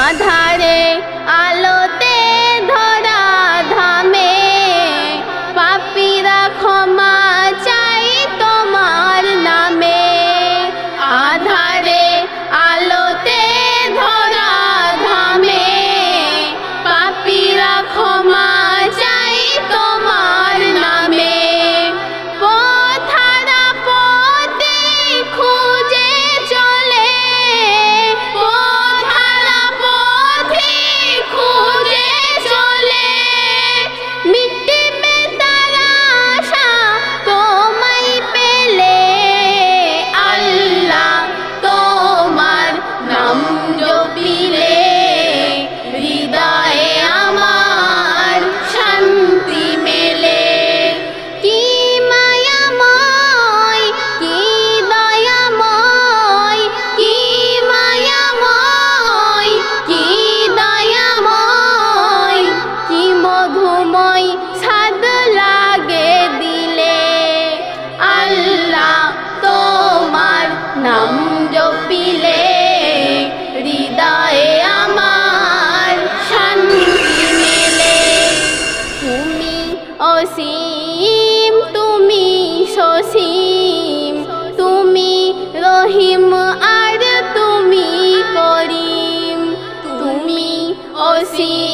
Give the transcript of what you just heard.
আধারে আলোতে ধরা ধামে পাপীরা ক্ষমা চাই তোমার নামে। আধারে আলোতে ধরা ধামে পাপীরা ক্ষমা চাই তোমার নামে। পথহারা পথে খুঁজে চলে, পথহারা পথে খুঁজে চলে, মিটবে তার আশা তোমায় পেলে। আল্লাহ তোমার নাম জপিলে হৃদয়ে আমার শান্তি মেলে। কি মায়াময়, কি দয়াময়, কি মায়াময়, কি দয়াময়, কি মধুময় স্বাদ লাগে দিলে। আল্লাহ তোমার নাম জপিলে হৃদয়ে আমার শান্তি মেলে। তুমি অসীম, তুমি সসীম, তুমি রহিম আর তুমি করিম। তুমি অসীম